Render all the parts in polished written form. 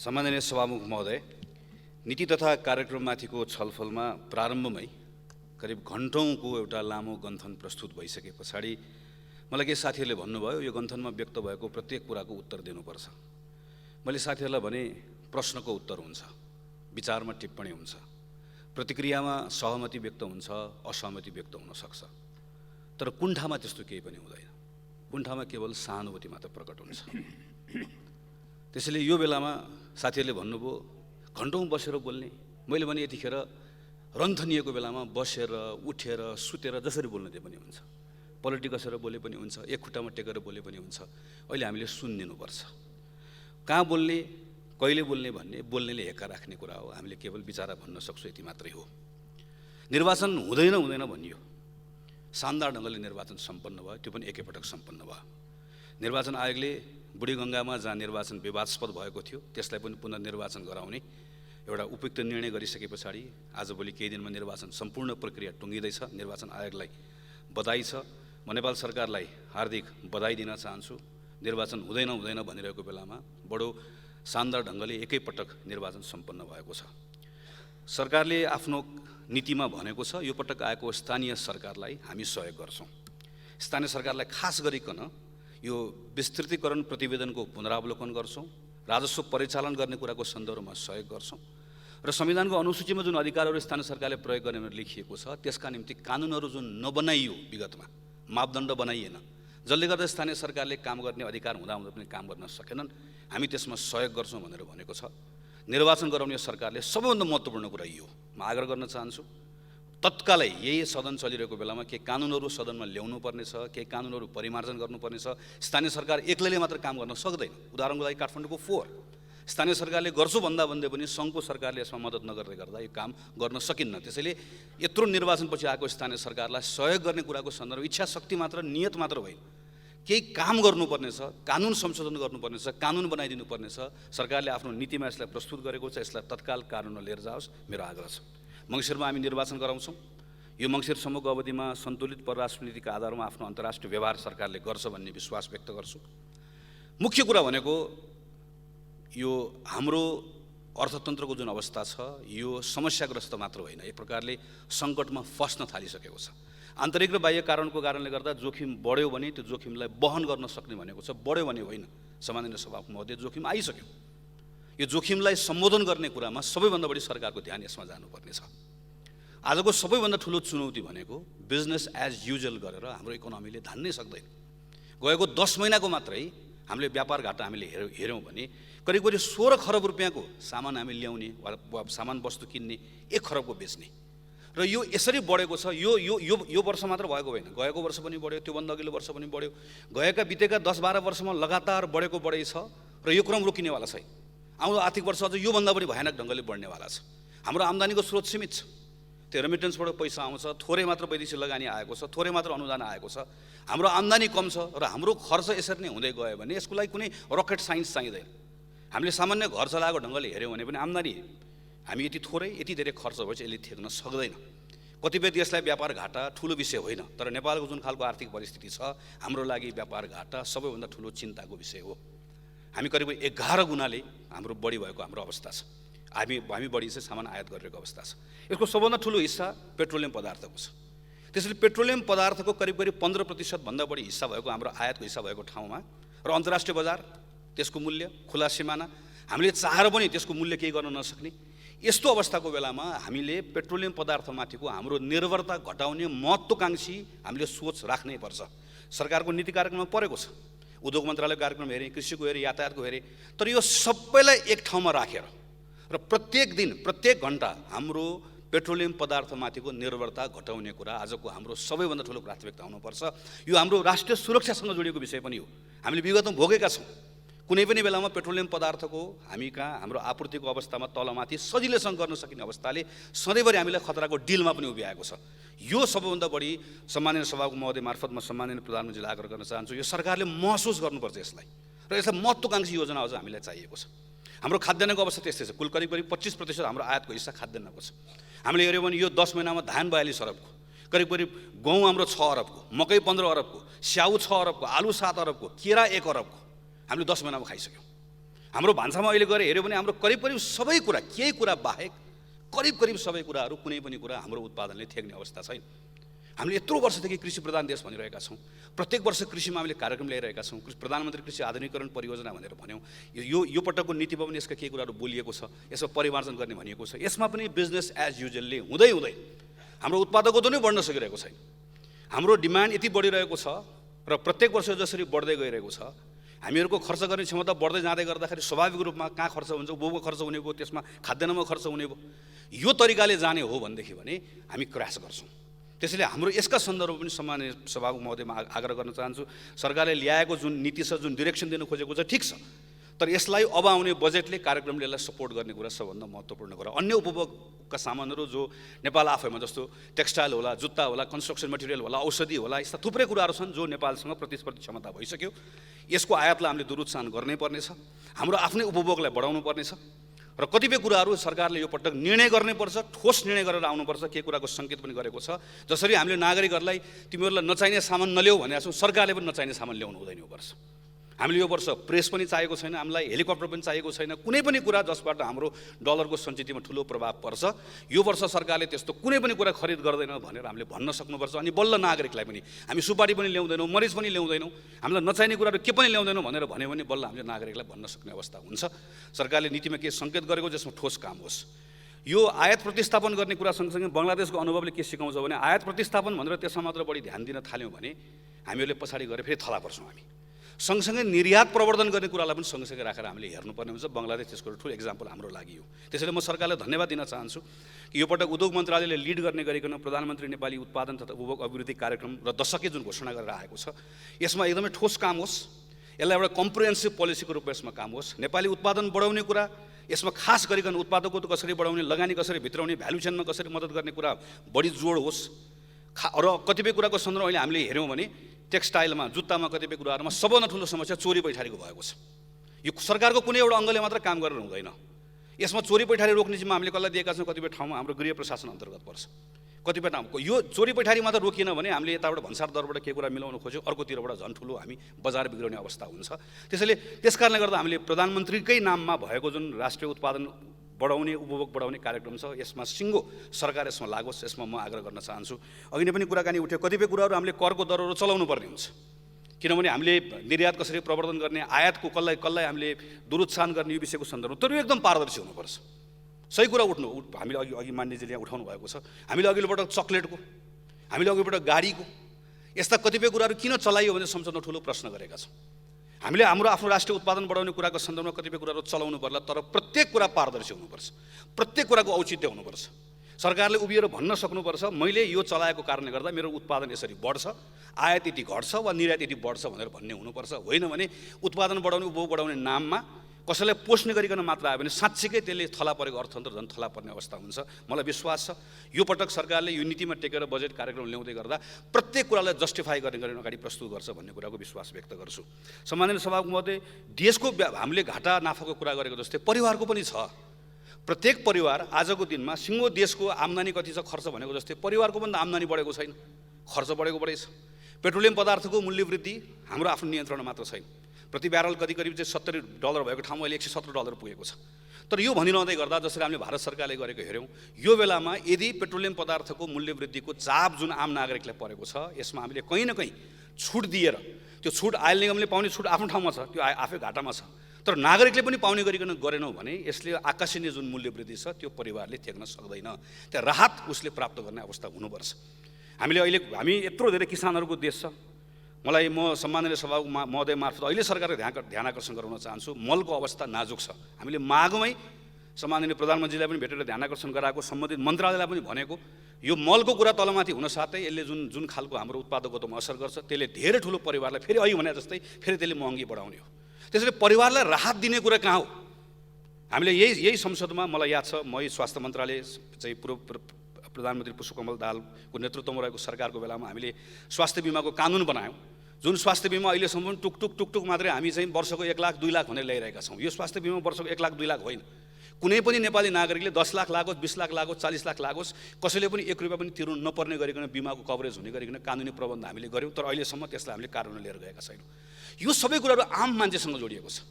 सम्माननीय सभामुख महोदय, नीति तथा कार्यक्रममाथिको छलफलमा प्रारम्भमै करिब घण्टौँको एउटा लामो गन्थन प्रस्तुत भइसके पछाडि मलाई केही साथीहरूले भन्नुभयो यो गन्थनमा व्यक्त भएको प्रत्येक कुराको उत्तर दिनुपर्छ। मैले साथीहरूलाई भने प्रश्नको उत्तर हुन्छ, विचारमा टिप्पणी हुन्छ, प्रतिक्रियामा सहमति व्यक्त हुन्छ, असहमति व्यक्त हुन सक्छ, तर कुण्ठामा त्यस्तो केही पनि हुँदैन। कुण्ठामा केवल सहानुभूति मात्र प्रकट हुन्छ। त्यसैले यो बेलामा साथीहरूले भन्नुभयो घण्टौँ बसेर बोल्ने, मैले भने यतिखेर रन्थनिएको बेलामा बसेर उठेर सुतेर जसरी बोल्न दिए पनि हुन्छ, पलटी कसेर बोले पनि हुन्छ, एक खुट्टामा टेकेर बोले पनि हुन्छ। अहिले हामीले सुनिदिनुपर्छ, कहाँ बोल्ने कहिले बोल्ने भन्ने बोल्नेले हेक्का राख्ने कुरा हो। हामीले केवल विचारा भन्न सक्छौँ, यति मात्रै हो। निर्वाचन हुँदैन हुँदैन भनियो, शानदार ढङ्गले निर्वाचन सम्पन्न भयो, त्यो पनि एकैपटक सम्पन्न भयो। निर्वाचन आयोगले बुढीगङ्गामा जहाँ निर्वाचन विवादास्पद भएको थियो त्यसलाई पनि पुनर्निर्वाचन गराउने एउटा उपयुक्त निर्णय गरिसके पछाडि आजभोलि केही दिनमा निर्वाचन सम्पूर्ण प्रक्रिया टुङ्गिँदैछ। निर्वाचन आयोगलाई बधाई छ। म नेपाल सरकारलाई हार्दिक बधाई दिन चाहन्छु। निर्वाचन हुँदैन हुँदैन भनिरहेको बेलामा बडो शानदार ढङ्गले एकैपटक निर्वाचन सम्पन्न भएको छ। सरकारले आफ्नो नीतिमा भनेको छ यो पटक आएको स्थानीय सरकारलाई हामी सहयोग गर्छौँ। स्थानीय सरकारलाई खास गरिकन यो विस्तृतीकरण प्रतिवेदनको पुनरावलोकन गर्छौँ, राजस्व परिचालन गर्ने कुराको सन्दर्भमा सहयोग गर्छौँ र संविधानको अनुसूचीमा जुन अधिकारहरू स्थानीय सरकारले प्रयोग गर्ने भनेर लेखिएको छ त्यसका निम्ति कानुनहरू जुन नबनाइयो, विगतमा मापदण्ड बनाइएन, जसले गर्दा स्थानीय सरकारले काम गर्ने अधिकार हुँदाहुँदै पनि काम गर्न सकेनन्, हामी त्यसमा सहयोग गर्छौँ भनेर भनेको छ। निर्वाचन गराउने सरकारले सबैभन्दा महत्त्वपूर्ण कुरा यो म आग्रह गर्न चाहन्छु, तत्कालै यही सदन चलिरहेको बेलामा के कानुनहरू सदनमा ल्याउनु पर्नेछ, के कानुनहरू परिमार्जन गर्नुपर्नेछ। स्थानीय सरकार एक्लैले मात्र काम गर्न सक्दैन। उदाहरणको लागि काठमाडौँको फोहोर स्थानीय सरकारले गर्छु भन्दा भन्दै पनि सङ्घको सरकारले यसमा मद्दत नगर्दै गर्दा यो काम गर्न सकिन्न। त्यसैले यत्रो निर्वाचनपछि आएको स्थानीय सरकारलाई सहयोग गर्ने कुराको सन्दर्भ इच्छा शक्ति मात्र, नियत मात्र होइन, केही काम गर्नुपर्नेछ, कानुन संशोधन गर्नुपर्नेछ, कानुन बनाइदिनु पर्नेछ। सरकारले आफ्नो नीतिमा यसलाई प्रस्तुत गरेको छ, यसलाई तत्काल कानुनमा लिएर जाओस्, मेरो आग्रह छ। मङ्सिरमा हामी निर्वाचन गराउँछौँ। यो मङ्सिरसम्मको अवधिमा सन्तुलित परराष्ट्र नीतिका आधारमा आफ्नो अन्तर्राष्ट्रिय व्यवहार सरकारले गर्छ भन्ने विश्वास व्यक्त गर्छु। मुख्य कुरा भनेको यो हाम्रो अर्थतन्त्रको जुन अवस्था छ यो समस्याग्रस्त मात्र होइन, एक प्रकारले सङ्कटमा फस्न थालिसकेको छ। आन्तरिक र बाह्य कारणको कारणले गर्दा जोखिम बढ्यो भने त्यो जोखिमलाई वहन गर्न सक्ने भनेको छ, बढ्यो भने होइन। सम्माननीय सभामुख महोदय, जोखिम आइसक्यो। यो जोखिमलाई सम्बोधन गर्ने कुरामा सबैभन्दा बढी सरकारको ध्यान यसमा जानुपर्ने छ। आजको सबैभन्दा ठुलो चुनौती भनेको बिजनेस एज युजुअल गरेर हाम्रो इकोनोमीले धान्नै सक्दैन। गएको 10 महिनाको मात्रै हामीले व्यापार घाटा हामीले हेऱ्यौँ भने करिब करिब 16 खरब रुपियाँको सामान हामी ल्याउने वा सामान वस्तु किन्ने 1 खरबको बेच्ने, र यो यसरी बढेको छ। यो वर्ष मात्र भएको होइन, गएको वर्ष पनि बढ्यो, त्योभन्दा अघिल्लो वर्ष पनि बढ्यो। बितेका 10-12 वर्षमा लगातार बढेको बढै छ र यो क्रम रोकिनेवाला छैन। आउँदो आर्थिक वर्ष अझ योभन्दा बढी भयानक ढङ्गले बढ्नेवाला छ। हाम्रो आम्दानीको स्रोत सीमित छ, त्यो रेमिटेन्सबाट पैसा आउँछ, थोरै मात्र वैदेशिक लगानी आएको छ, थोरै मात्र अनुदान आएको छ। हाम्रो आम्दानी कम छ र हाम्रो खर्च यसरी नै हुँदै गयो भने यसको लागि कुनै रकेट साइन्स चाहिँदैन। हामीले सामान्य घर चलाएको ढङ्गले हेऱ्यौँ भने पनि आम्दानी हामी यति थोरै यति धेरै खर्च भएपछि यसले थेक्न सक्दैन। कतिपय देशलाई व्यापार घाटा ठुलो विषय होइन, तर नेपालको जुन खालको आर्थिक परिस्थिति छ हाम्रो लागि व्यापार घाटा सबैभन्दा ठुलो चिन्ताको विषय हो। हामी करिब 11 गुणाले हाम्रो बढी भएको हाम्रो अवस्था छ। हामी बढी चाहिँ सामान आयात गरिरहेको अवस्था छ। यसको सबभन्दा ठुलो हिस्सा पेट्रोलियम पदार्थको छ। त्यसैले पेट्रोलियम पदार्थको करिब 15% भन्दा बढी हिस्सा भएको हाम्रो आयातको हिस्सा भएको ठाउँमा र अन्तर्राष्ट्रिय बजार, त्यसको मूल्य, खुला सिमाना, हामीले चाहेर पनि त्यसको मूल्य केही गर्न नसक्ने यस्तो अवस्थाको बेलामा हामीले पेट्रोलियम पदार्थमाथिको हाम्रो निर्भरता घटाउने महत्त्वकाङ्क्षी हामीले सोच राख्नै पर्छ। सरकारको नीति कार्यक्रममा परेको छ, उद्योग मन्त्रालयको कार्यक्रम हेरेँ, कृषिको हेरेँ, यातायातको हेरेँ, तर यो सबैलाई एक ठाउँमा राखेर र प्रत्येक दिन प्रत्येक घन्टा हाम्रो पेट्रोलियम पदार्थमाथिको निर्भरता घटाउने कुरा आजको हाम्रो सबैभन्दा ठुलो प्राथमिकता हुनुपर्छ। यो हाम्रो राष्ट्रिय सुरक्षासँग जोडिएको विषय पनि हो। हामीले विगतमा भोगेका छौँ, कुनै पनि बेलामा पेट्रोलियम पदार्थको हामी कहाँ हाम्रो आपूर्तिको अवस्थामा तलमाथि सजिलैसँग गर्न सकिने अवस्थाले सधैँभरि हामीलाई खतराको डिलमा पनि उभिआएको छ। यो सबैभन्दा बढी सम्माननीय सभामुख महोदय मार्फत म सम्माननीय प्रधानमन्त्रीलाई आग्रह गर्न चाहन्छु, यो सरकारले महसुस गर्नुपर्छ यसलाई, र यसलाई महत्त्वकाङ्क्षी योजना अझ हामीलाई चाहिएको छ। हाम्रो खाद्यान्नको अवस्था त्यस्तै छ। कुल करिब 25% हाम्रो आयातको हिस्सा खाद्यान्नको छ। हामीले हेऱ्यौँ भने यो 10 महिनामा धान 42 अरबको, करिब गहुँ हाम्रो 6 अरबको, मकै 15 अरबको, स्याउ 6 अरबको, आलु 7 अरबको, केरा 1 अरबको हामीले 10 महिनामा खाइसक्यौँ। हाम्रो भान्सामा अहिले गएर हेऱ्यो भने हाम्रो करिब करिब सबै कुरा, केही कुरा बाहेक करिब करिब सबै कुराहरू, कुनै पनि कुरा हाम्रो उत्पादनले थ्याक्ने अवस्था छैन। हामीले यत्रो वर्षदेखि कृषि प्रधान देश भनिरहेका छौँ, प्रत्येक वर्ष कृषिमा हामीले कार्यक्रम ल्याइरहेका छौँ, प्रधानमन्त्री कृषि आधुनिकीकरण परियोजना भनेर भन्यौँ। यो पटकको नीतिमा पनि यसका केही कुराहरू बोलिएको छ, यसमा परिमार्जन गर्ने भनिएको छ। यसमा पनि बिजनेस एज युजुअलले हुँदै हुँदै हाम्रो उत्पादकत्व नै बढ्न सकिरहेको छैन। हाम्रो डिमान्ड यति बढिरहेको छ र प्रत्येक वर्ष जसरी बढ्दै गइरहेको छ, हामीहरूको खर्च गर्ने क्षमता बढ्दै जाँदै गर्दाखेरि स्वाभाविक रूपमा कहाँ खर्च हुन्छ, उपभोगमा खर्च हुने भयो, त्यसमा खाद्यान्नमा खर्च हुने भयो। यो तरिकाले जाने हो भनेदेखि भने हामी क्रास गर्छौँ। त्यसैले हाम्रो यसका सन्दर्भमा पनि सम्माननीय सभामुख महोदयमा आग्रह गर्न चाहन्छु, सरकारले ल्याएको जुन नीति छ, जुन डिरेक्सन दिनु खोजेको छ, ठिक छ, तर यसलाई अब आउने बजेटले कार्यक्रमले यसलाई सपोर्ट गर्ने कुरा सबभन्दा महत्त्वपूर्ण कुरा। अन्य उपभोगका सामानहरू जो नेपाल आफैमा, जस्तो टेक्सटाइल होला, जुत्ता होला, कन्स्ट्रक्सन मटेरियल होला, औषधि होला, यस्ता थुप्रै कुराहरू छन् जो नेपालसँग प्रतिस्पर्धी क्षमता भइसक्यो। यसको आयातलाई हामीले दुरुत्साहन गर्नै पर्नेछ, हाम्रो आफ्नै उपभोगलाई बढाउनु पर्नेछ र कतिपय कुराहरू सरकारले यो पटक निर्णय गर्नुपर्छ, ठोस निर्णय गरेर आउनुपर्छ। के कुराको सङ्केत पनि गरेको छ, जसरी हामीले नागरिकहरूलाई तिमीहरूलाई नचाहिने सामान नल्याऊ भनेका छौँ, सरकारले पनि नचाहिने सामान ल्याउनु हुँदैन यो वर्ष। हामीले यो वर्ष प्रेस पनि चाहिएको छैन, हामीलाई हेलिकप्टर पनि चाहिएको छैन, कुनै पनि कुरा जसबाट हाम्रो डलरको सञ्चितमा ठुलो प्रभाव पर्छ। यो वर्ष सरकारले त्यस्तो कुनै पनि कुरा खरिद गर्दैन भनेर हामीले भन्न सक्नुपर्छ। अनि बल्ल नागरिकलाई पनि हामी सुपारी पनि ल्याउँदैनौँ, मरिच पनि ल्याउँदैनौँ, हामीलाई नचाहिने कुराहरू के पनि ल्याउँदैनौँ भनेर भन्यो भने बल्ल हामीले नागरिकलाई भन्न सक्ने अवस्था हुन्छ। सरकारले नीतिमा के सङ्केत गरेको जसमा ठोस काम होस्। यो आयात प्रतिस्थापन गर्ने कुरा सँगसँगै बङ्गलादेशको अनुभवले के सिकाउँछ भने, आयात प्रतिस्थापन भनेर त्यसमा मात्र बढी ध्यान दिन थाल्यौँ भने हामीहरूले पछाडि गएर फेरि थला पर्छौँ। हामी सँगसँगै निर्यात प्रवर्धन गर्ने कुरालाई पनि सँगसँगै राखेर हामीले हेर्नुपर्ने हुन्छ। बङ्गलादेश त्यसको ठुलो एक्जाम्पल हाम्रो लागि हो। त्यसैले म सरकारलाई धन्यवाद दिन चाहन्छु कि यो पटक उद्योग मन्त्रालयले लिड गर्ने गरिकन प्रधानमन्त्री नेपाली उत्पादन तथा उपभोग अभिवृद्धि कार्यक्रम र दशकै जुन घोषणा गरेर आएको छ, यसमा एकदमै ठोस काम होस्। यसलाई एउटा कम्प्रिहेन्सिभ पोलिसीको रूपमा यसमा काम होस्। नेपाली उत्पादन बढाउने कुरा, यसमा खास गरिकन उत्पादकत्व कसरी बढाउने, लगानी कसरी भित्राउने, भ्यालु चेनमा कसरी मद्दत गर्ने कुरा बढी जोड होस्। र कतिपय कुराको सन्दर्भमा अहिले हामीले हेऱ्यौँ भने टेक्सटाइलमा, जुत्तामा, कतिपय कुराहरूमा सबभन्दा ठुलो समस्या चोरी पैठारीको भएको छ। यो सरकारको कुनै एउटा अङ्गले मात्र काम गरेर हुँदैन। यसमा चोरी पैठारी रोक्ने जिम्मा हामीले कसलाई दिएका छौँ? कतिपय ठाउँमा हाम्रो गृह प्रशासन अन्तर्गत पर्छ। कतिपय ठाउँको यो चोरी पैठारी मात्र रोकिएन भने हामीले यताबाट भन्सार दरबाट के कुरा मिलाउन खोज्यो, अर्कोतिरबाट झन् ठुलो हामी बजार बिग्राउने अवस्था हुन्छ। त्यसैले त्यस कारणले गर्दा हामीले प्रधानमन्त्रीकै नाममा भएको जुन राष्ट्रिय उत्पादन बढाउने, उपभोग बढाउने कार्यक्रम छ, यसमा सिङ्गो सरकार यसमा लागोस्, यसमा म आग्रह गर्न चाहन्छु। अघि नै पनि कुराकानी उठ्यो, कतिपय कुराहरू हामीले करको दरहरू चलाउनु पर्ने हुन्छ, किनभने हामीले निर्यात कसरी प्रवर्धन गर्ने, आयातको कसलाई हामीले दुरुत्साहन गर्ने, यो विषयको सन्दर्भमा तर यो एकदम पारदर्शी हुनुपर्छ। सही कुरा हामीले अघि मान्यजीले यहाँ उठाउनु भएको छ। हामीले अघिल्लोपटक चक्लेटको, हामीले अघिल्लोपटक गाडीको, यस्ता कतिपय कुराहरू किन चलाइयो भने सम्झाउन ठुलो प्रश्न गरेका छौँ। हामीले हाम्रो आफ्नो राष्ट्रिय उत्पादन बढाउने कुराको सन्दर्भमा कतिपय कुराहरू चलाउनु पर्ला, तर प्रत्येक कुरा पारदर्शी हुनुपर्छ, प्रत्येक कुराको औचित्य हुनुपर्छ। सरकारले उभिएर भन्न सक्नुपर्छ, मैले यो चलाएको कारणले गर्दा मेरो उत्पादन यसरी बढ्छ, आयात यति घट्छ वा निर्यात यति बढ्छ भनेर भन्ने हुनुपर्छ। होइन भने उत्पादन बढाउने, उपभोग बढाउने नाममा कसैलाई पोष्ने गरिकन मात्र आयो भने साँच्चीकै त्यसले थला परेको अर्थतन्त्र झन् थला पर्ने अवस्था हुन्छ। मलाई विश्वास छ यो पटक सरकारले यो नीतिमा टेकेर बजेट कार्यक्रम ल्याउँदै गर्दा प्रत्येक कुरालाई जस्टिफाई गर्ने अगाडि प्रस्तुत गर्छ भन्ने कुराको विश्वास व्यक्त गर्छु। सम्माननीय सभामुख महोदय, देशको हामीले घाटा नाफाको कुरा गरेको जस्तै परिवारको पनि छ। प्रत्येक परिवार आजको दिनमा सिङ्गो देशको आम्दानी कति छ, खर्च भनेको जस्तै परिवारको पनि आम्दानी बढेको छैन, खर्च बढेको बढेछ। पेट्रोलियम पदार्थको मूल्य वृद्धि हाम्रो आफ्नो नियन्त्रण मात्र छैन। प्रति ब्यारल करिब चाहिँ $70 भएको ठाउँमा अहिले $117 पुगेको छ। तर यो भनिरहँदै गर्दा जसरी हामीले भारत सरकारले गरेको हेऱ्यौँ, यो बेलामा यदि पेट्रोलियम पदार्थको मूल्य वृद्धिको चाप जुन आम नागरिकलाई परेको छ, यसमा हामीले कहीँ न कहीँ छुट दिएर, त्यो छुट आयल निगमले पाउने छुट आफ्नो ठाउँमा छ, त्यो आफै घाटामा छ, तर नागरिकले पनि पाउने गरिकन गरेनौँ भने यसले आकाशीय जुन मूल्य वृद्धि छ त्यो परिवारले थ्याक्न सक्दैन। त्यहाँ राहत उसले प्राप्त गर्ने अवस्था हुनुपर्छ। हामी यत्रो धेरै किसानहरूको देश छ। म सम्माननीय सभा महोदय मार्फत अहिले सरकारले ध्यान आकर्षण गराउन चाहन्छु, मलको अवस्था नाजुक छ। हामीले मागमै सम्माननीय प्रधानमन्त्रीलाई पनि भेटेर ध्यान आकर्षण गराएको, सम्बन्धित मन्त्रालयलाई पनि भनेको, यो मलको कुरा तलमाथि हुन साथै यसले जुन खालको हाम्रो उत्पादकत्वमा असर गर्छ, त्यसले धेरै ठुलो परिवारलाई फेरि अघि भने जस्तै फेरि त्यसले महँगी बढाउने हो। त्यसैले परिवारलाई राहत दिने कुरा कहाँ हो? हामीले यही संसदमा मलाई याद छ, म स्वास्थ्य मन्त्रालय चाहिँ पूर्व प्रधानमन्त्री पुष्पकमल दाहालको नेतृत्वमा रहेको सरकारको बेलामा हामीले स्वास्थ्य बिमाको कानुन बनायौँ, जुन स्वास्थ्य बिमा अहिलेसम्म टुकटुक मात्रै हामी चाहिँ वर्षको 1 लाख 2 लाख भनेर ल्याइरहेका छौँ। यो स्वास्थ्य बिमा वर्षको 1 लाख 2 लाख होइन। कुनै पनि नेपाली नागरिकले 10 लाख लागोस्, 20 लाख लागोस्, 40 लाख लागोस्, कसैले पनि 1 रुपियाँ पनि तिर्नु नपर्ने गरिकन बिमाको कभरेज हुने गरिकन कानुनी प्रबन्ध हामीले गऱ्यौँ, तर अहिलेसम्म त्यसलाई हामीले कार्यान्वयन लिएर गएका छैनौँ। यो सबै कुराहरू आम मान्छेसँग जोडिएको छ।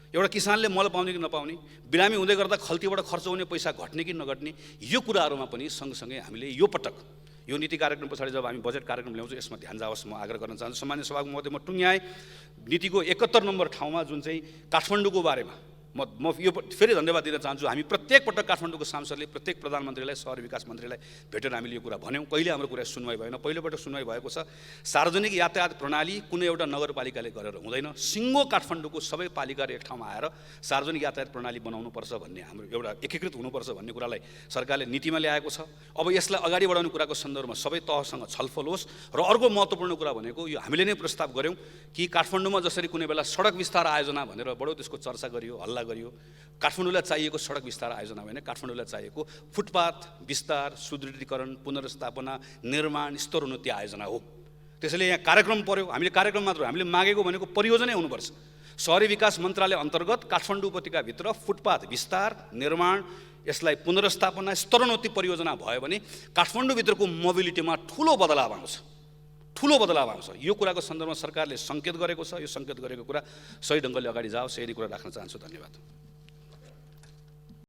एउटा किसानले मल पाउने कि नपाउने, बिरामी हुँदै गर्दा खल्तीबाट खर्च हुने पैसा घट्ने कि नघट्ने, यो कुराहरूमा पनि सँगसँगै हामीले यो पटक यो नीति कार्यक्रम पछाडि जब हामी बजेट कार्यक्रम ल्याउँछौँ यसमा ध्यान जाओस् म आग्रह गर्न चाहन्छु। सामान्य सभाको मध्य म टुङ्ग्याएँ नीतिको 71 नम्बर ठाउँमा जुन चाहिँ काठमाडौँको बारेमा म यो फेरि धन्यवाद दिन चाहन्छु। हामी प्रत्येक पटक काठमाडौँको सांसदले प्रत्येक प्रधानमन्त्रीलाई, शहरी विकास मन्त्रीलाई भेटेर हामीले यो कुरा भन्यौँ। कहिले हाम्रो कुरा सुनवाई भएन, पहिलोपटक सुनवाई भएको छ। सार्वजनिक यातायात प्रणाली कुनै एउटा नगरपालिकाले गरेर हुँदैन, सिङ्गो काठमाडौँको सबै पालिकाहरू एक ठाउँमा आएर सार्वजनिक यातायात प्रणाली बनाउनुपर्छ भन्ने हाम्रो एउटा एकीकृत हुनुपर्छ भन्ने कुरालाई सरकारले नीतिमा ल्याएको छ। अब यसलाई अगाडि बढाउने कुराको सन्दर्भमा सबै तहसँग छलफल होस्। र अर्को महत्त्वपूर्ण कुरा भनेको यो हामीले नै प्रस्ताव गऱ्यौँ कि काठमाडौँमा जसरी कुनै बेला सडक विस्तार आयोजना भनेर बडो त्यसको चर्चा गरियो, हल्ला गरियो, काठमाडौँलाई चाहिएको सडक विस्तार आयोजना होइन, काठमाडौँलाई चाहिएको फुटपाथ विस्तार, सुदृढीकरण, पुनर्स्थापना, निर्माण, स्तरोन्नति आयोजना हो। त्यसैले यहाँ कार्यक्रम पर्यो, हामीले कार्यक्रम मात्र हामीले मागेको भनेको परियोजनै हुनुपर्छ। शहरी विकास मन्त्रालय अन्तर्गत काठमाडौँ उपत्यकाभित्र फुटपाथ विस्तार, निर्माण, यसलाई पुनर्स्थापना, स्तरोन्नति परियोजना भयो भने काठमाडौँभित्रको मोबिलिटीमा ठुलो बदलाव आउँछ। यो कुराको सन्दर्भमा सरकारले सङ्केत गरेको छ। यो सङ्केत गरेको कुरा सही ढङ्गले अगाडि जाओस्, यही कुरा राख्न चाहन्छु। धन्यवाद।